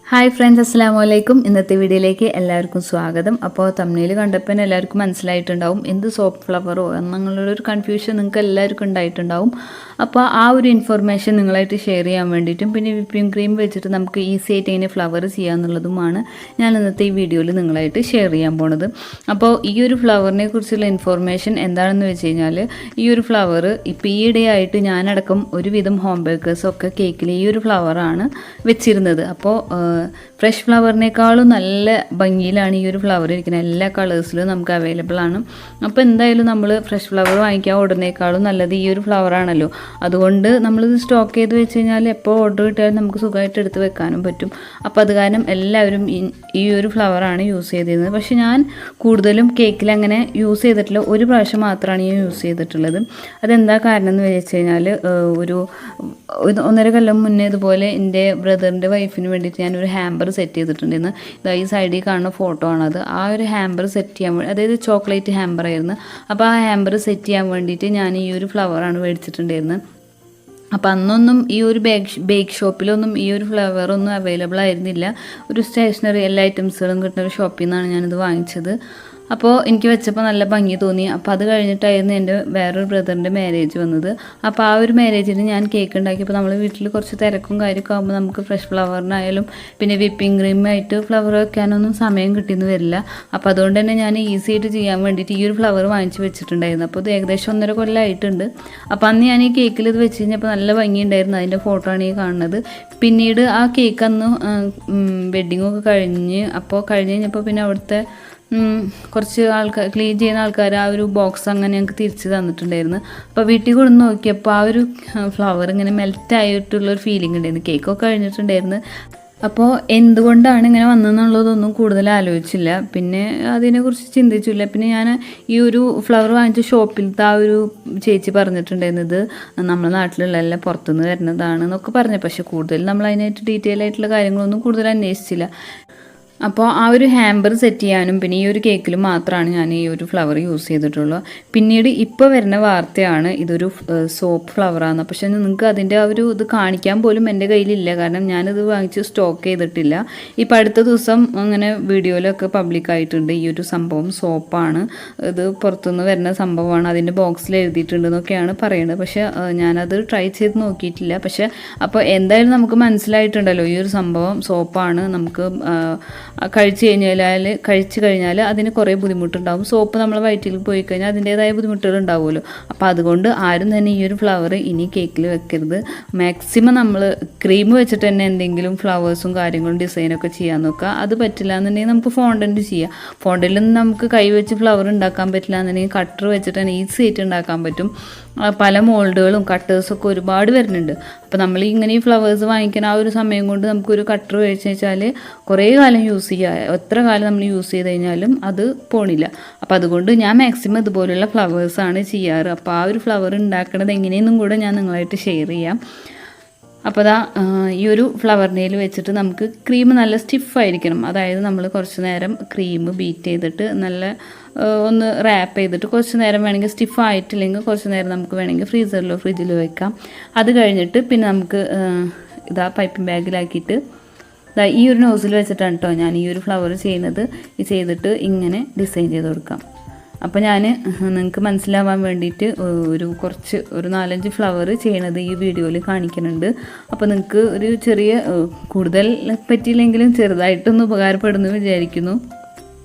Hi friends, അസ്സലാമു അലൈക്കും. ഇന്നത്തെ വീഡിയോയിലേക്ക് എല്ലാവർക്കും സ്വാഗതം. അപ്പോൾ തമ്മിൽ കണ്ടപ്പോൾ തന്നെ എല്ലാവർക്കും മനസ്സിലായിട്ടുണ്ടാവും എന്ത് സോപ്പ് ഫ്ലവറോ എന്നുള്ളൊരു കൺഫ്യൂഷൻ നിങ്ങൾക്ക് എല്ലാവർക്കും ഉണ്ടായിട്ടുണ്ടാവും. അപ്പോൾ ആ ഒരു ഇൻഫർമേഷൻ നിങ്ങളായിട്ട് ഷെയർ ചെയ്യാൻ വേണ്ടിയിട്ടും പിന്നെ വിപ്പിംഗ് ക്രീം വെച്ചിട്ട് നമുക്ക് ഈസി ആയിട്ട് ഇങ്ങനെ ഫ്ലവർ ചെയ്യാമെന്നുള്ളതുമാണ് ഞാൻ ഇന്നത്തെ ഈ വീഡിയോയിൽ നിങ്ങളായിട്ട് ഷെയർ ചെയ്യാൻ പോണത്. അപ്പോൾ ഈ ഒരു ഫ്ലവറിനെ കുറിച്ചുള്ള ഇൻഫർമേഷൻ എന്താണെന്ന് വെച്ച് കഴിഞ്ഞാൽ, ഈ ഒരു ഫ്ലവർ ഇപ്പോൾ ഈ ഇടയായിട്ട് ഞാനടക്കം ഒരുവിധം ഹോം ബേക്കേഴ്സൊക്കെ കേക്കിൽ ഈ ഒരു ഫ്ലവറാണ് വെച്ചിരുന്നത്. അപ്പോൾ ഫ്രഷ് ഫ്ലവറിനേക്കാളും നല്ല ഭംഗിയിലാണ് ഈ ഒരു ഫ്ലവർ ഇരിക്കുന്നത്. എല്ലാ കളേഴ്സിലും നമുക്ക് അവൈലബിൾ ആണ്. അപ്പോൾ എന്തായാലും നമ്മൾ ഫ്രഷ് ഫ്ലവർ വാങ്ങിക്കാൻ ഓർഡറിനേക്കാളും നല്ലത് ഈ ഒരു ഫ്ലവറാണല്ലോ. അതുകൊണ്ട് നമ്മളിത് സ്റ്റോക്ക് ചെയ്ത് വെച്ച് കഴിഞ്ഞാൽ എപ്പോൾ ഓർഡർ കിട്ടിയാലും നമുക്ക് സുഖമായിട്ട് എടുത്ത് വെക്കാനും പറ്റും. അപ്പോൾ അത് കാരണം എല്ലാവരും ഈ ഒരു ഫ്ലവറാണ് യൂസ് ചെയ്തിരുന്നത്. പക്ഷെ ഞാൻ കൂടുതലും കേക്കിൽ അങ്ങനെ യൂസ് ചെയ്തിട്ടില്ല. ഒരു പ്രാവശ്യം മാത്രമാണ് ഞാൻ യൂസ് ചെയ്തിട്ടുള്ളത്. അതെന്താ കാരണം എന്ന് വെച്ച് കഴിഞ്ഞാൽ, ഒരു 1.5 കൊല്ലം മുന്നേ ഇതുപോലെ എൻ്റെ ബ്രദറിൻ്റെ വൈഫിന് വേണ്ടിയിട്ട് ഞാനൊരു ഹാമ്പർ സെറ്റ് ചെയ്തിട്ടുണ്ടായിരുന്നു. ഈ സൈഡിൽ കാണുന്ന ഫോട്ടോ ആണത്. ആ ഒരു ഹാമ്പർ സെറ്റ് ചെയ്യാൻ വേണ്ടി, അതായത് ചോക്ലേറ്റ് ഹാമ്പർ ആയിരുന്നു. അപ്പോൾ ആ ഹാമ്പർ സെറ്റ് ചെയ്യാൻ വേണ്ടിയിട്ട് ഞാൻ ഈ ഒരു ഫ്ലവറാണ് മേടിച്ചിട്ടുണ്ടായിരുന്നത്. അപ്പോൾ അന്നൊന്നും ഈ ഒരു ബേക്ക് ഷോപ്പിലൊന്നും ഈ ഒരു ഫ്ലവറൊന്നും അവൈലബിൾ ആയിരുന്നില്ല. ഒരു സ്റ്റേഷനറി എല്ലാ ഐറ്റംസുകളും കിട്ടുന്ന ഒരു ഷോപ്പിൽ നിന്നാണ് ഞാനിത് വാങ്ങിച്ചത്. അപ്പോൾ എനിക്ക് വെച്ചപ്പോൾ നല്ല ഭംഗി തോന്നി. അപ്പോൾ അത് കഴിഞ്ഞിട്ടായിരുന്നു എൻ്റെ വേറൊരു ബ്രദറിൻ്റെ മാരേജ് വന്നത്. അപ്പോൾ ആ ഒരു മാരേജിന് ഞാൻ കേക്ക് ഉണ്ടാക്കിയപ്പോൾ നമ്മൾ വീട്ടിൽ കുറച്ച് തിരക്കും കാര്യമൊക്കെ ആകുമ്പോൾ നമുക്ക് ഫ്രഷ് ഫ്ലവറിനായാലും പിന്നെ വിപ്പിംഗ് ക്രീമായിട്ട് ഫ്ലവർ വെക്കാനൊന്നും സമയം കിട്ടിയെന്ന് വരില്ല. അപ്പോൾ അതുകൊണ്ട് തന്നെ ഞാൻ ഈസി ആയിട്ട് ചെയ്യാൻ വേണ്ടിയിട്ട് ഈ ഒരു ഫ്ലവർ വാങ്ങിച്ച് വെച്ചിട്ടുണ്ടായിരുന്നു. അപ്പോൾ ഇത് ഏകദേശം 1.5 കൊല്ലമായിട്ടുണ്ട്. അപ്പോൾ അന്ന് ഞാൻ ഈ കേക്കിൽ ഇത് വെച്ച് കഴിഞ്ഞപ്പോൾ നല്ല ഭംഗിയുണ്ടായിരുന്നു. അതിൻ്റെ ഫോട്ടോ ആണ് ഈ കാണുന്നത്. പിന്നീട് ആ കേക്ക് അന്ന് വെഡ്ഡിങ്ങൊക്കെ കഴിഞ്ഞ് കഴിഞ്ഞപ്പോൾ പിന്നെ അവിടുത്തെ കുറച്ച് ആൾക്കാർ ക്ലീൻ ചെയ്യുന്ന ആൾക്കാർ ആ ഒരു ബോക്സ് അങ്ങനെ ഞങ്ങൾക്ക് തിരിച്ച് തന്നിട്ടുണ്ടായിരുന്നു. അപ്പോൾ വീട്ടിൽ കൊണ്ട് നോക്കിയപ്പോൾ ആ ഒരു ഫ്ലവർ ഇങ്ങനെ മെൽറ്റായിട്ടുള്ളൊരു ഫീലിംഗ് ഉണ്ടായിരുന്നു. കേക്കൊക്കെ കഴിഞ്ഞിട്ടുണ്ടായിരുന്നു. അപ്പോൾ എന്തുകൊണ്ടാണ് ഇങ്ങനെ വന്നതെന്നുള്ളതൊന്നും കൂടുതൽ ആലോചിച്ചില്ല. പിന്നെ അതിനെക്കുറിച്ച് ചിന്തിച്ചില്ല. പിന്നെ ഞാൻ ഈ ഒരു ഫ്ലവർ വാങ്ങിച്ച ഷോപ്പിലത്തെ ആ ഒരു ചേച്ചി പറഞ്ഞിട്ടുണ്ടായിരുന്നത് നമ്മുടെ നാട്ടിലുള്ള പുറത്തുനിന്ന് വരുന്നതാണ് എന്നൊക്കെ പറഞ്ഞു. പക്ഷേ കൂടുതൽ നമ്മൾ അതിനായിട്ട് ഡീറ്റെയിൽ ആയിട്ടുള്ള കാര്യങ്ങളൊന്നും കൂടുതൽ അന്വേഷിച്ചില്ല. അപ്പോൾ ആ ഒരു ഹാമ്പർ സെറ്റ് ചെയ്യാനും പിന്നെ ഈ ഒരു കേക്കിലും മാത്രമാണ് ഞാൻ ഈ ഒരു ഫ്ലവർ യൂസ് ചെയ്തിട്ടുള്ളൂ. പിന്നീട് ഇപ്പോൾ വരുന്ന വാർത്തയാണ് ഇതൊരു സോപ്പ് ഫ്ലവറാണ്. പക്ഷേ നിങ്ങൾക്ക് അതിൻ്റെ ആ ഒരു ഇത് കാണിക്കാൻ പോലും എൻ്റെ കയ്യിലില്ല. കാരണം ഞാനിത് വാങ്ങിച്ച് സ്റ്റോക്ക് ചെയ്തിട്ടില്ല. ഇപ്പോൾ അടുത്ത ദിവസം അങ്ങനെ വീഡിയോയിലൊക്കെ പബ്ലിക്കായിട്ടുണ്ട് ഈ ഒരു സംഭവം സോപ്പാണ്, ഇത് പുറത്തുനിന്ന് വരുന്ന സംഭവമാണ്, അതിൻ്റെ ബോക്സിൽ എഴുതിയിട്ടുണ്ടെന്നൊക്കെയാണ് പറയുന്നത്. പക്ഷേ ഞാനത് ട്രൈ ചെയ്ത് നോക്കിയിട്ടില്ല. പക്ഷേ അപ്പോൾ എന്തായാലും നമുക്ക് മനസ്സിലായിട്ടുണ്ടല്ലോ ഈ ഒരു സംഭവം സോപ്പാണ്. നമുക്ക് കഴിച്ചു കഴിഞ്ഞാൽ അതിന് കുറേ ബുദ്ധിമുട്ടുണ്ടാകും. സോപ്പ് നമ്മൾ വയറ്റിൽ പോയി കഴിഞ്ഞാൽ അതിൻ്റേതായ ബുദ്ധിമുട്ടുകൾ ഉണ്ടാവുമല്ലോ. അപ്പോൾ അതുകൊണ്ട് ആരും തന്നെ ഈ ഒരു ഫ്ലവർ ഇനി കേക്കിൽ വെക്കരുത്. മാക്സിമം നമ്മൾ ക്രീം വെച്ചിട്ട് തന്നെ എന്തെങ്കിലും ഫ്ലവേഴ്സും കാര്യങ്ങളും ഡിസൈനൊക്കെ ചെയ്യാൻ നോക്കുക. അത് പറ്റില്ല എന്നുണ്ടെങ്കിൽ നമുക്ക് ഫോണ്ടൻറ്റ് ചെയ്യാം. ഫോണ്ടൻറ്റിൽ നമുക്ക് കൈ വെച്ച് ഫ്ലവർ ഉണ്ടാക്കാൻ പറ്റില്ല എന്നുണ്ടെങ്കിൽ കട്ടർ വെച്ചിട്ട് തന്നെ ഈസി ആയിട്ട് ഉണ്ടാക്കാൻ പറ്റും. പല മോൾഡുകളും കട്ടേഴ്സൊക്കെ ഒരുപാട് വരുന്നുണ്ട്. അപ്പോൾ നമ്മൾ ഇങ്ങനെ ഈ ഫ്ലവേഴ്സ് വാങ്ങിക്കുന്ന ആ ഒരു സമയം കൊണ്ട് നമുക്കൊരു കട്ടർ മേടിച്ച് വെച്ചാൽ കുറേ കാലം യൂസ് ചെയ്യുക. എത്ര കാലം നമ്മൾ യൂസ് ചെയ്ത് കഴിഞ്ഞാലും അത് പോണില്ല. അപ്പോൾ അതുകൊണ്ട് ഞാൻ മാക്സിമം ഇതുപോലുള്ള ഫ്ലവേഴ്സാണ് ചെയ്യാറ്. അപ്പോൾ ആ ഒരു ഫ്ലവർ ഉണ്ടാക്കുന്നത് എങ്ങനെയെന്നും കൂടെ ഞാൻ നിങ്ങളായിട്ട് ഷെയർ ചെയ്യാം. അപ്പോൾ ഈ ഒരു ഫ്ലവർ നെയിൽ വെച്ചിട്ട് നമുക്ക് ക്രീം നല്ല സ്റ്റിഫായിരിക്കണം. അതായത് നമ്മൾ കുറച്ച് നേരം ക്രീം ബീറ്റ് ചെയ്തിട്ട് നല്ല ഒന്ന് റാപ്പ് ചെയ്തിട്ട് കുറച്ച് നേരം വേണമെങ്കിൽ സ്റ്റിഫായിട്ടില്ലെങ്കിൽ കുറച്ച് നേരം നമുക്ക് വേണമെങ്കിൽ ഫ്രീസറിലോ ഫ്രിഡ്ജിലോ വെക്കാം. അത് കഴിഞ്ഞിട്ട് പിന്നെ നമുക്ക് പൈപ്പിംഗ് ബാഗിലാക്കിയിട്ട് ഈ ഒരു നോസിൽ വെച്ചിട്ടാണ് കേട്ടോ ഞാൻ ഈ ഒരു ഫ്ലവർ ചെയ്തിട്ട് ഇങ്ങനെ ഡിസൈൻ ചെയ്ത് കൊടുക്കാം. അപ്പോൾ ഞാൻ നിങ്ങൾക്ക് മനസ്സിലാവാൻ വേണ്ടിയിട്ട് ഒരു 4-5 ഫ്ലവർ ചെയ്യണത് ഈ വീഡിയോയിൽ കാണിക്കുന്നുണ്ട്. അപ്പോൾ നിങ്ങൾക്ക് ഒരു ചെറിയ കൂടുതൽ പറ്റിയില്ലെങ്കിലും ചെറുതായിട്ടൊന്ന് ഉപകാരപ്പെടുന്നു വിചാരിക്കുന്നു.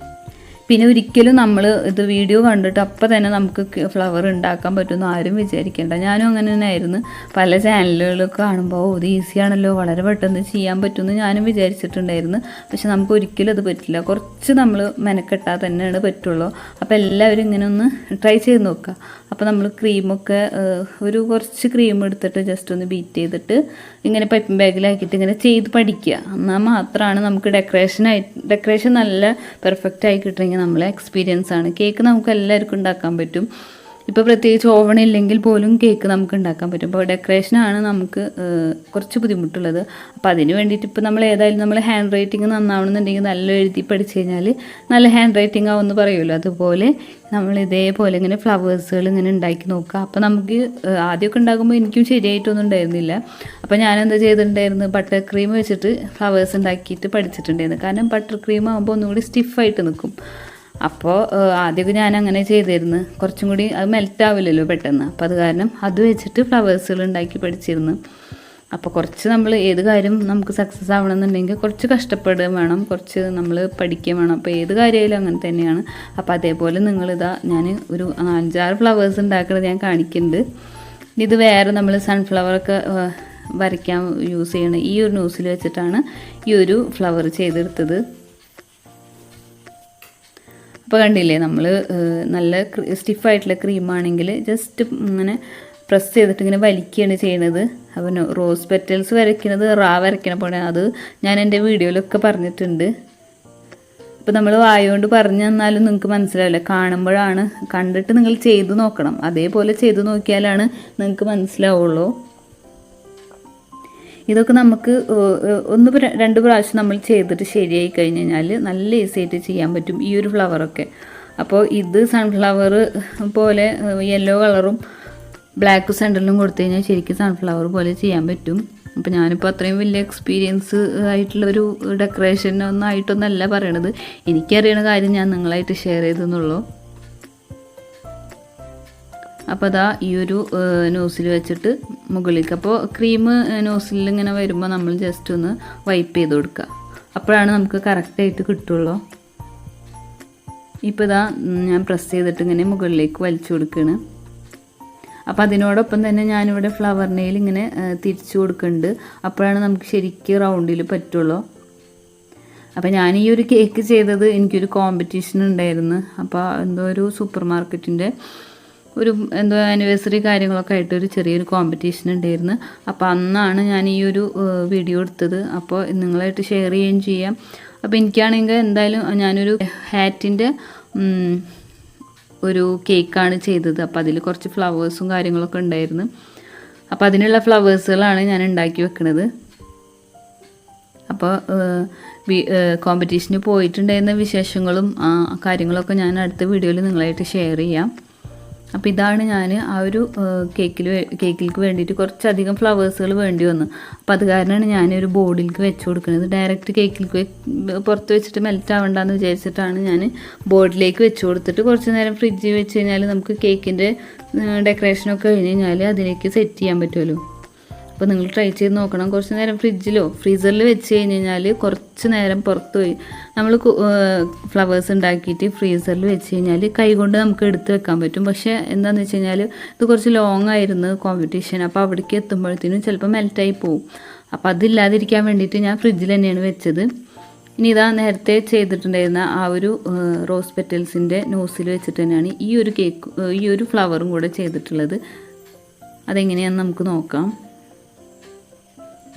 പിന്നെ ഒരിക്കലും നമ്മൾ ഇത് വീഡിയോ കണ്ടിട്ട് അപ്പം തന്നെ നമുക്ക് ഫ്ലവർ ഉണ്ടാക്കാൻ പറ്റുമെന്ന് ആരും വിചാരിക്കേണ്ട. ഞാനും അങ്ങനെ തന്നെ ആയിരുന്നു. പല ചാനലുകളൊക്കെ കാണുമ്പോൾ ഇത് ഈസിയാണല്ലോ, വളരെ പെട്ടെന്ന് ചെയ്യാൻ പറ്റുമെന്ന് ഞാനും വിചാരിച്ചിട്ടുണ്ടായിരുന്നു. പക്ഷെ നമുക്ക് ഒരിക്കലും അത് പറ്റില്ല. കുറച്ച് നമ്മൾ മെനക്കെട്ടാൽ തന്നെയാണ് പറ്റുള്ളൂ. അപ്പോൾ എല്ലാവരും ഇങ്ങനെ ഒന്ന് ട്രൈ ചെയ്ത് നോക്കുക. അപ്പോൾ നമ്മൾ ക്രീമൊക്കെ കുറച്ച് ക്രീം എടുത്തിട്ട് ജസ്റ്റ് ഒന്ന് ബീറ്റ് ചെയ്തിട്ട് ഇങ്ങനെ പൈപ്പിംഗ് ബാഗിലാക്കിയിട്ട് ഇങ്ങനെ ചെയ്ത് പഠിക്കുക. എന്നാൽ മാത്രമാണ് നമുക്ക് ഡെക്കറേഷൻ നല്ല പെർഫെക്റ്റ് ആയി കിട്ടുമെങ്കിൽ നമ്മളെ എക്സ്പീരിയൻസ് ആണ്. കേക്ക് നമുക്ക് എല്ലാവർക്കും ഉണ്ടാക്കാൻ പറ്റും. ഇപ്പോൾ പ്രത്യേകിച്ച് ഓവൺ ഇല്ലെങ്കിൽ പോലും കേക്ക് നമുക്ക് ഉണ്ടാക്കാൻ പറ്റും. അപ്പോൾ ഡെക്കറേഷനാണ് നമുക്ക് കുറച്ച് ബുദ്ധിമുട്ടുള്ളത്. അപ്പോൾ അതിന് വേണ്ടിയിട്ട് ഇപ്പോൾ നമ്മൾ ഏതായാലും നമ്മൾ ഹാൻഡ് റൈറ്റിംഗ് നന്നാവണമെന്നുണ്ടെങ്കിൽ നല്ല എഴുതി പഠിച്ചു കഴിഞ്ഞാൽ നല്ല ഹാൻഡ് റൈറ്റിംഗ് ആവുമെന്ന് പറയുമല്ലോ, അതുപോലെ നമ്മൾ ഇതേപോലെ ഇങ്ങനെ ഫ്ലവേഴ്സുകൾ ഇങ്ങനെ ഉണ്ടാക്കി നോക്കുക. അപ്പോൾ നമുക്ക് ആദ്യമൊക്കെ ഉണ്ടാകുമ്പോൾ എനിക്കും ശരിയായിട്ടൊന്നും ഉണ്ടായിരുന്നില്ല. അപ്പോൾ ഞാനെന്താ ചെയ്തിട്ടുണ്ടായിരുന്നു, ബട്ടർ ക്രീം വെച്ചിട്ട് ഫ്ലവേഴ്സ് ഉണ്ടാക്കിയിട്ട് പഠിച്ചിട്ടുണ്ടായിരുന്നു. കാരണം ബട്ടർ ക്രീം ആകുമ്പോൾ ഒന്നുകൂടി സ്റ്റിഫായിട്ട് നിൽക്കും. അപ്പോൾ ആദ്യമൊക്കെ ഞാൻ അങ്ങനെ ചെയ്തിരുന്നു, കുറച്ചും കൂടി അത് മെൽറ്റ് ആവില്ലല്ലോ പെട്ടെന്ന്. അപ്പോൾ അത് കാരണം അത് വെച്ചിട്ട് ഫ്ലവേഴ്സുകൾ ഉണ്ടാക്കി പഠിച്ചിരുന്നു. അപ്പോൾ കുറച്ച് നമ്മൾ ഏത് കാര്യം നമുക്ക് സക്സസ് ആവണമെന്നുണ്ടെങ്കിൽ കുറച്ച് കഷ്ടപ്പെടുകയും വേണം, കുറച്ച് നമ്മൾ പഠിക്കുകയും വേണം. അപ്പോൾ ഏത് കാര്യമായാലും അങ്ങനെ തന്നെയാണ്. അപ്പോൾ അതേപോലെ നിങ്ങളിതാ ഞാൻ ഒരു 5-6 ഫ്ലവേഴ്സ് ഉണ്ടാക്കുന്നത് ഞാൻ കാണിക്കുന്നുണ്ട്. ഇത് വേറെ നമ്മൾ സൺഫ്ലവറൊക്കെ വരയ്ക്കാൻ യൂസ് ചെയ്യണ ഈ ഒരു നോസിൽ വെച്ചിട്ടാണ് ഈ ഒരു ഫ്ലവർ ചെയ്തെടുത്തത്. അപ്പോൾ കണ്ടില്ലേ, നമ്മൾ നല്ല സ്റ്റിഫായിട്ടുള്ള ക്രീമാണെങ്കിൽ ജസ്റ്റ് ഇങ്ങനെ പ്രസ് ചെയ്തിട്ട് ഇങ്ങനെ വലിക്കുകയാണ് ചെയ്യണത്. അപ്പോൾ റോസ് പെറ്റൽസ് വരയ്ക്കുന്നത് വരയ്ക്കണ പോലെ അത് ഞാൻ എൻ്റെ വീഡിയോയിലൊക്കെ പറഞ്ഞിട്ടുണ്ട്. ഇപ്പോൾ നമ്മൾ വായുകൊണ്ട് പറഞ്ഞു തന്നാലും നിങ്ങൾക്ക് മനസ്സിലാവില്ല, കാണുമ്പോഴാണ്, കണ്ടിട്ട് നിങ്ങൾ ചെയ്ത് നോക്കണം. അതേപോലെ ചെയ്ത് നോക്കിയാലാണ് നിങ്ങൾക്ക് മനസ്സിലാവുള്ളൂ. ഇതൊക്കെ നമുക്ക് 1-2 പ്രാവശ്യം നമ്മൾ ചെയ്തിട്ട് ശരിയായി കഴിഞ്ഞ് കഴിഞ്ഞാൽ നല്ല ഈസി ആയിട്ട് ചെയ്യാൻ പറ്റും ഈ ഒരു ഫ്ലവറൊക്കെ. അപ്പോൾ ഇത് സൺഫ്ലവർ പോലെ യെല്ലോ കളറും ബ്ലാക്ക് സെൻറ്ററിലും കൊടുത്തു കഴിഞ്ഞാൽ ശരിക്കും സൺഫ്ലവർ പോലെ ചെയ്യാൻ പറ്റും. അപ്പോൾ ഞാനിപ്പോൾ അത്രയും വലിയ എക്സ്പീരിയൻസ് ആയിട്ടുള്ളൊരു ഡെക്കറേഷനൊന്നും ആയിട്ടൊന്നല്ല പറയണത്, എനിക്കറിയണ കാര്യം ഞാൻ നിങ്ങളായിട്ട് ഷെയർ ചെയ്തെന്നുള്ളൂ. അപ്പോൾ അതാ ഈ ഒരു നോസിൽ വെച്ചിട്ട് മുകളിലേക്ക്, അപ്പോൾ ക്രീം നോസിൽ ഇങ്ങനെ വരുമ്പോൾ നമ്മൾ ജസ്റ്റ് ഒന്ന് വൈപ്പ് ചെയ്ത് കൊടുക്കുക. അപ്പോഴാണ് നമുക്ക് കറക്റ്റായിട്ട് കിട്ടുള്ളൂ. ഇപ്പോൾ ഇതാ ഞാൻ പ്രസ് ചെയ്തിട്ട് ഇങ്ങനെ മുകളിലേക്ക് വലിച്ചു കൊടുക്കുകയാണ്. അപ്പോൾ അതിനോടൊപ്പം തന്നെ ഞാനിവിടെ ഫ്ലവർ നെയിൽ ഇങ്ങനെ തിരിച്ചു കൊടുക്കുന്നുണ്ട്. അപ്പോഴാണ് നമുക്ക് ശരിക്കും റൗണ്ടിൽ പറ്റുള്ളൂ. അപ്പോൾ ഞാൻ ഈ ഒരു കേക്ക് ചെയ്തത് എനിക്കൊരു കോമ്പറ്റീഷൻ ഉണ്ടായിരുന്നു. അപ്പോൾ എന്തോ ഒരു സൂപ്പർ മാർക്കറ്റിൻ്റെ ഒരു എന്തോ ആനിവേഴ്സറി കാര്യങ്ങളൊക്കെ ആയിട്ട് ഒരു ചെറിയൊരു കോമ്പറ്റീഷൻ ഉണ്ടായിരുന്നു. അപ്പോൾ അന്നാണ് ഞാൻ ഈ ഒരു വീഡിയോ എടുത്തത്. അപ്പോൾ നിങ്ങളായിട്ട് ഷെയർ ചെയ്യുകയും ചെയ്യാം. അപ്പോൾ എനിക്കാണെങ്കിൽ എന്തായാലും ഞാനൊരു ഹാറ്റിൻ്റെ ഒരു കേക്കാണ് ചെയ്തത്. അപ്പോൾ അതിൽ കുറച്ച് ഫ്ലവേഴ്സും കാര്യങ്ങളൊക്കെ ഉണ്ടായിരുന്നു. അപ്പോൾ അതിനുള്ള ഫ്ലവേഴ്സുകളാണ് ഞാൻ ഉണ്ടാക്കി വെക്കുന്നത്. അപ്പോൾ കോമ്പറ്റീഷന് പോയിട്ടുണ്ടായിരുന്ന വിശേഷങ്ങളും കാര്യങ്ങളൊക്കെ ഞാൻ അടുത്ത വീഡിയോയിൽ നിങ്ങളായിട്ട് ഷെയർ ചെയ്യാം. അപ്പോൾ ഇതാണ് ഞാൻ ആ ഒരു കേക്കിലേക്ക് വേണ്ടിയിട്ട് കുറച്ചധികം ഫ്ലവേഴ്സുകൾ വേണ്ടി വന്നു. അപ്പോൾ അത് കാരണമാണ് ഞാനൊരു ബോർഡിലേക്ക് വെച്ച് കൊടുക്കുന്നത്. ഡയറക്റ്റ് കേക്കിലേക്ക് പുറത്ത് വെച്ചിട്ട് മെൽറ്റ് ആവണ്ടെന്ന് വിചാരിച്ചിട്ടാണ് ഞാൻ ബോർഡിലേക്ക് വെച്ച് കൊടുത്തിട്ട് കുറച്ച് നേരം ഫ്രിഡ്ജിൽ വെച്ച് കഴിഞ്ഞാൽ നമുക്ക് കേക്കിൻ്റെ ഡെക്കറേഷനൊക്കെ കഴിഞ്ഞ് കഴിഞ്ഞാൽ അതിലേക്ക് സെറ്റ് ചെയ്യാൻ പറ്റുമല്ലോ. അപ്പോൾ നിങ്ങൾ ട്രൈ ചെയ്ത് നോക്കണം. കുറച്ച് നേരം ഫ്രിഡ്ജിലോ ഫ്രീസറിൽ വെച്ച് കഴിഞ്ഞ് കഴിഞ്ഞാൽ കുറച്ച് നേരം പുറത്ത് പോയി നമ്മൾ ഫ്ലവേഴ്സ് ഉണ്ടാക്കിയിട്ട് ഫ്രീസറിൽ വെച്ച് കഴിഞ്ഞാൽ കൈകൊണ്ട് നമുക്ക് എടുത്ത് വെക്കാൻ പറ്റും. പക്ഷേ എന്താണെന്ന് വെച്ച് കഴിഞ്ഞാൽ ഇത് കുറച്ച് ലോങ് ആയിരുന്നു കോമ്പറ്റീഷൻ. അപ്പോൾ അവിടേക്ക് എത്തുമ്പോഴത്തേനും ചിലപ്പോൾ മെൽറ്റായി പോവും. അപ്പോൾ അതില്ലാതിരിക്കാൻ വേണ്ടിയിട്ട് ഞാൻ ഫ്രിഡ്ജിൽ തന്നെയാണ് വെച്ചത്. ഇനി ഇതാ നേരത്തെ ചെയ്തിട്ടുണ്ടായിരുന്ന ആ ഒരു റോസ് പെറ്റൽസിൻ്റെ നോസിൽ വെച്ചിട്ട് തന്നെയാണ് ഈ ഒരു ഫ്ലവറും കൂടെ ചെയ്തിട്ടുള്ളത്. അതെങ്ങനെയാണെന്ന് നമുക്ക് നോക്കാം.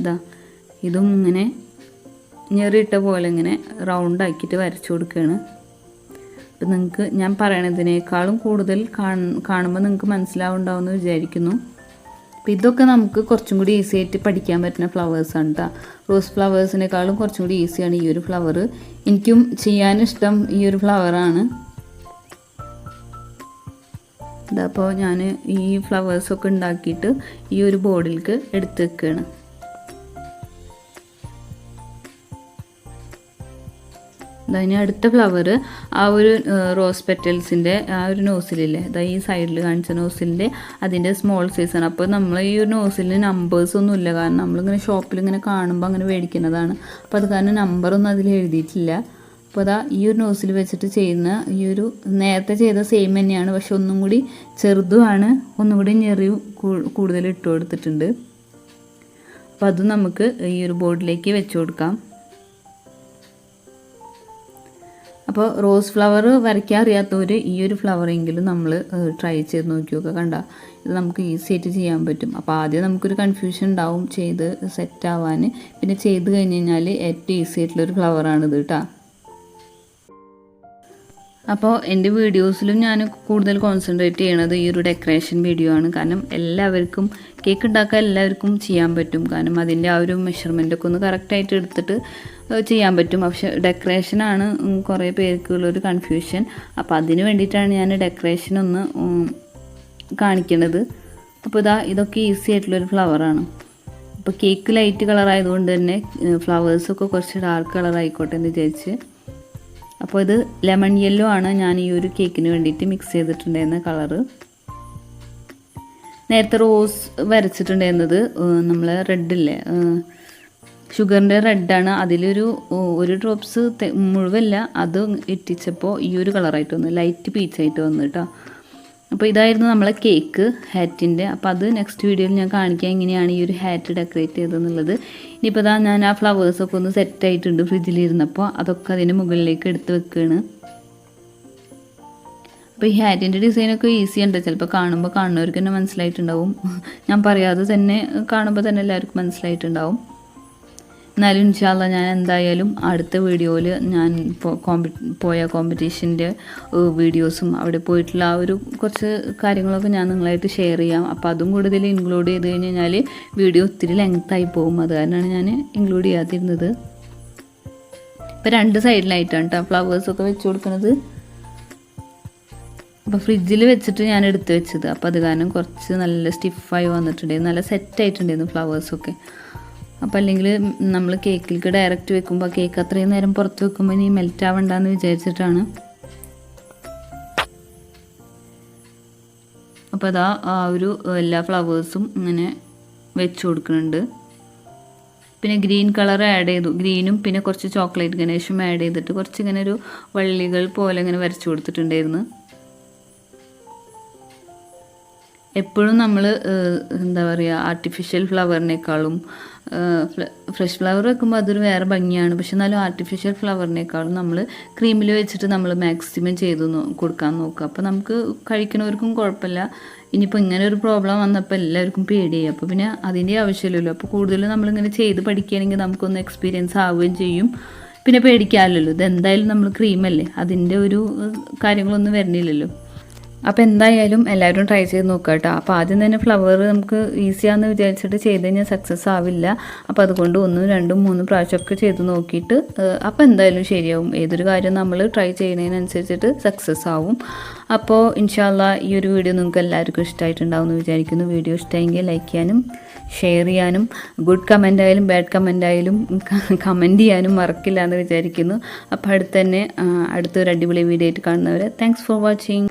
ഇതാ ഇതും ഇങ്ങനെ ഞെറിയിട്ട പോലെ ഇങ്ങനെ റൗണ്ട് ആക്കിയിട്ട് വരച്ചു കൊടുക്കുകയാണ്. അപ്പം നിങ്ങൾക്ക് ഞാൻ പറയണതിനേക്കാളും കൂടുതൽ കാണുമ്പോൾ നിങ്ങൾക്ക് മനസ്സിലാവുണ്ടാവുമെന്ന് വിചാരിക്കുന്നു. അപ്പോൾ ഇതൊക്കെ നമുക്ക് കുറച്ചും കൂടി ഈസി ആയിട്ട് പഠിക്കാൻ പറ്റുന്ന ഫ്ലവേഴ്സാണ് കേട്ടോ. റോസ് ഫ്ലവേഴ്സിനേക്കാളും കുറച്ചും കൂടി ഈസിയാണ് ഈ ഒരു ഫ്ലവർ. എനിക്കും ചെയ്യാനിഷ്ടം ഈ ഒരു ഫ്ലവറാണ്. ഇതപ്പോൾ ഞാൻ ഈ ഫ്ലവേഴ്സൊക്കെ ഉണ്ടാക്കിയിട്ട് ഈ ഒരു ബോർഡിലേക്ക് എടുത്ത് വെക്കുകയാണ്. ഇനി അടുത്ത ഫ്ലവർ ആ ഒരു റോസ് പെറ്റൽസിൻ്റെ ആ ഒരു നോസിലില്ലേ, ഈ സൈഡിൽ കാണിച്ച നോസിലിൻ്റെ അതിൻ്റെ സ്മോൾ സൈസാണ്. അപ്പോൾ നമ്മൾ ഈ ഒരു നോസിലിന് നമ്പേഴ്സൊന്നും ഇല്ല, കാരണം നമ്മളിങ്ങനെ ഷോപ്പിൽ ഇങ്ങനെ കാണുമ്പോൾ അങ്ങനെ മേടിക്കുന്നതാണ്. അപ്പോൾ അത് കാരണം നമ്പറൊന്നും അതിൽ എഴുതിയിട്ടില്ല. അപ്പോൾ അതാ ഈ ഒരു നോസിൽ വെച്ചിട്ട് ചെയ്യുന്ന ഈ ഒരു നേരത്തെ ചെയ്ത സെയിം തന്നെയാണ്, പക്ഷെ ഒന്നും കൂടി ചെറുതുമാണ്, ഒന്നും കൂടി ഞെറിവ് കൂടുതൽ ഇട്ട് കൊടുത്തിട്ടുണ്ട്. അപ്പോൾ അത് നമുക്ക് ഈ ഒരു ബോർഡിലേക്ക് വെച്ച് കൊടുക്കാം. അപ്പോൾ റോസ് ഫ്ലവർ വരയ്ക്കാൻ അറിയാത്തവർ ഈ ഒരു ഫ്ലവറെങ്കിലും നമ്മൾ ട്രൈ ചെയ്ത് നോക്കിയൊക്കെ കണ്ട ഇത് നമുക്ക് ഈസി ആയിട്ട് ചെയ്യാൻ പറ്റും. അപ്പോൾ ആദ്യം നമുക്കൊരു കൺഫ്യൂഷൻ ഉണ്ടാവും ചെയ്ത് സെറ്റ് ആവാൻ, പിന്നെ ചെയ്ത് കഴിഞ്ഞ് കഴിഞ്ഞാൽ ഏറ്റവും ഈസി ആയിട്ടുള്ളൊരു ഫ്ലവറാണിത് കേട്ടോ. അപ്പോൾ എൻ്റെ വീഡിയോസിലും ഞാൻ കൂടുതൽ കോൺസെൻട്രേറ്റ് ചെയ്യണത് ഈ ഒരു ഡെക്കറേഷൻ വീഡിയോ ആണ്. കാരണം എല്ലാവർക്കും കേക്ക് ഉണ്ടാക്കാൻ എല്ലാവർക്കും ചെയ്യാൻ പറ്റും. കാരണം അതിൻ്റെ ആ ഒരു മെഷർമെൻറ്റൊക്കെ ഒന്ന് കറക്റ്റായിട്ട് എടുത്തിട്ട് ചെയ്യാൻ പറ്റും. പക്ഷേ ഡെക്കറേഷനാണ് കുറേ പേർക്കുള്ളൊരു കൺഫ്യൂഷൻ. അപ്പോൾ അതിന് വേണ്ടിയിട്ടാണ് ഞാൻ ഡെക്കറേഷൻ ഒന്ന് കാണിക്കുന്നത്. അപ്പോൾ ഇതൊക്കെ ഈസി ആയിട്ടുള്ളൊരു ഫ്ലവറാണ്. അപ്പോൾ കേക്ക് ലൈറ്റ് കളറായതുകൊണ്ട് തന്നെ ഫ്ലവേഴ്സൊക്കെ കുറച്ച് ഡാർക്ക് കളർ ആയിക്കോട്ടെ എന്ന് വിചാരിച്ച്. അപ്പോൾ ഇത് ലെമൺ യെല്ലോ ആണ് ഞാൻ ഈ ഒരു കേക്കിന് വേണ്ടിയിട്ട് മിക്സ് ചെയ്തിട്ടുണ്ടായിരുന്ന കളറ്. നേരത്തെ റോസ് വരച്ചിട്ടുണ്ടായിരുന്നത് നമ്മൾ റെഡില്ലേ, ഷുഗറിൻ്റെ റെഡാണ്. ഒരു ഡ്രോപ്സ് മുഴുവല്ല, അത് ഇട്ടിച്ചപ്പോൾ ഈ ഒരു കളറായിട്ട് വന്നു, ലൈറ്റ് പീച്ചായിട്ട് വന്നു കേട്ടോ. അപ്പോൾ ഇതായിരുന്നു നമ്മളെ കേക്ക് ഹാറ്റിൻ്റെ. അപ്പോൾ അത് നെക്സ്റ്റ് വീഡിയോയിൽ ഞാൻ കാണിക്കാം എങ്ങനെയാണ് ഈ ഒരു ഹാറ്റ് ഡെക്കറേറ്റ് ചെയ്തതെന്നുള്ളത്. ഇനിയിപ്പോൾ ഞാൻ ആ ഫ്ലവേഴ്സൊക്കെ ഒന്ന് സെറ്റായിട്ടുണ്ട് ഫ്രിഡ്ജിലിരുന്നപ്പോൾ, അതൊക്കെ അതിൻ്റെ മുകളിലേക്ക് എടുത്ത് വെക്കുകയാണ്. അപ്പോൾ ഈ ഹാറ്റിൻ്റെ ഡിസൈനൊക്കെ ഈസി ഉണ്ട്. ചിലപ്പോൾ കാണുന്നവർക്ക് തന്നെ മനസ്സിലായിട്ടുണ്ടാവും. ഞാൻ പറയാതെ തന്നെ കാണുമ്പോൾ തന്നെ എല്ലാവർക്കും മനസ്സിലായിട്ടുണ്ടാവും. എന്നാലും ഇൻഷാ അല്ലാഹ് ഞാൻ എന്തായാലും അടുത്ത വീഡിയോയിൽ ഞാൻ പോയ കോമ്പറ്റീഷൻ്റെ വീഡിയോസും അവിടെ പോയിട്ടുള്ള ആ ഒരു കുറച്ച് കാര്യങ്ങളൊക്കെ ഞാൻ നിങ്ങളായിട്ട് ഷെയർ ചെയ്യാം. അപ്പോൾ അതും കൂടുതൽ ഇൻക്ലൂഡ് ചെയ്ത് കഴിഞ്ഞാൽ വീഡിയോ ഒത്തിരി ലെങ്ത്തായി പോകും. അത് കാരണമാണ് ഞാൻ ഇൻക്ലൂഡ് ചെയ്യാതിരുന്നത്. ഇപ്പോൾ 2 സൈഡിലായിട്ടാണ് കേട്ടോ ഫ്ലവേഴ്സൊക്കെ വെച്ച് കൊടുക്കുന്നത്. അപ്പോൾ ഫ്രിഡ്ജിൽ വെച്ചിട്ട് ഞാൻ എടുത്ത് വെച്ചത്. അപ്പോൾ അത് കാരണം കുറച്ച് നല്ല സ്റ്റിഫായി വന്നിട്ടുണ്ടായിരുന്നു, നല്ല സെറ്റായിട്ടുണ്ടായിരുന്നു ഫ്ലവേഴ്സൊക്കെ. അപ്പോൾ അല്ലെങ്കിൽ നമ്മൾ കേക്കിലേക്ക് ഡയറക്റ്റ് വെക്കുമ്പോൾ കേക്ക് അത്രയും നേരം പുറത്ത് വെക്കുമ്പോൾ ഇനി മെൽറ്റ് ആവണ്ടെന്ന് വിചാരിച്ചിട്ടാണ്. അപ്പോൾ ആ ഒരു എല്ലാ ഫ്ലവേഴ്സും ഇങ്ങനെ വെച്ച് കൊടുക്കുന്നുണ്ട്. പിന്നെ ഗ്രീൻ കളർ ആഡ് ചെയ്തു, ഗ്രീനും പിന്നെ കുറച്ച് ചോക്ലേറ്റ് ഗണേഷും ആഡ് ചെയ്തിട്ട് കുറച്ച് ഇങ്ങനെ ഒരു വള്ളികൾ പോലെ ഇങ്ങനെ വരച്ചു കൊടുത്തിട്ടുണ്ടായിരുന്നു. എപ്പോഴും നമ്മൾ എന്താ പറയുക, ആർട്ടിഫിഷ്യൽ ഫ്ലവറിനേക്കാളും ഫ്രഷ് ഫ്ലവർ വെക്കുമ്പോൾ അതൊരു വേറെ ഭംഗിയാണ്. പക്ഷെ എന്നാലും ആർട്ടിഫിഷ്യൽ ഫ്ലവറിനേക്കാളും നമ്മൾ ക്രീമിൽ വെച്ചിട്ട് നമ്മൾ മാക്സിമം ചെയ്ത് കൊടുക്കാൻ നോക്കുക. അപ്പോൾ നമുക്ക് കഴിക്കുന്നവർക്കും കുഴപ്പമില്ല. ഇനിയിപ്പോൾ ഇങ്ങനെ ഒരു പ്രോബ്ലം വന്നപ്പോൾ എല്ലാവർക്കും പേടിയായി. അപ്പോൾ പിന്നെ അതിൻ്റെ ആവശ്യമില്ലല്ലോ. അപ്പോൾ കൂടുതലും നമ്മളിങ്ങനെ ചെയ്ത് പഠിക്കുകയാണെങ്കിൽ നമുക്കൊന്ന് എക്സ്പീരിയൻസ് ആവുകയും ചെയ്യും. പിന്നെ പേടിക്കാമല്ലോ, ഇതെന്തായാലും നമ്മൾ ക്രീമല്ലേ, അതിൻ്റെ ഒരു കാര്യങ്ങളൊന്നും വരുന്നില്ലല്ലോ. അപ്പോൾ എന്തായാലും എല്ലാവരും ട്രൈ ചെയ്ത് നോക്കുക കേട്ടോ. അപ്പോൾ ആദ്യം തന്നെ ഫ്ലവർ നമുക്ക് ഈസിയാണെന്ന് വിചാരിച്ചിട്ട് ചെയ്ത് കഴിഞ്ഞാൽ സക്സസ് ആവില്ല. അപ്പോൾ അതുകൊണ്ട് 1, 2, 3 പ്രാവശ്യമൊക്കെ ചെയ്ത് നോക്കിയിട്ട് അപ്പോൾ എന്തായാലും ശരിയാവും. ഏതൊരു കാര്യം നമ്മൾ ട്രൈ ചെയ്യുന്നതിനനുസരിച്ചിട്ട് സക്സസ് ആവും. അപ്പോൾ ഇൻഷാ അല്ലാഹ് ഈ ഒരു വീഡിയോ നിങ്ങൾക്ക് എല്ലാവർക്കും ഇഷ്ടമായിട്ടുണ്ടാവും എന്ന് വിചാരിക്കുന്നു. വീഡിയോ ഇഷ്ടമെങ്കിൽ ലൈക്ക് ചെയ്യാനും ഷെയർ ചെയ്യാനും ഗുഡ് കമൻ്റ് ആയാലും ബാഡ് കമൻ്റ് ആയാലും കമൻറ്റ് ചെയ്യാനും മറക്കില്ല എന്ന് വിചാരിക്കുന്നു. അപ്പോൾ അടുത്തൊരു അടിപൊളി വീഡിയോ ആയിട്ട് കാണുന്നവരെ താങ്ക്സ് ഫോർ വാച്ചിങ്.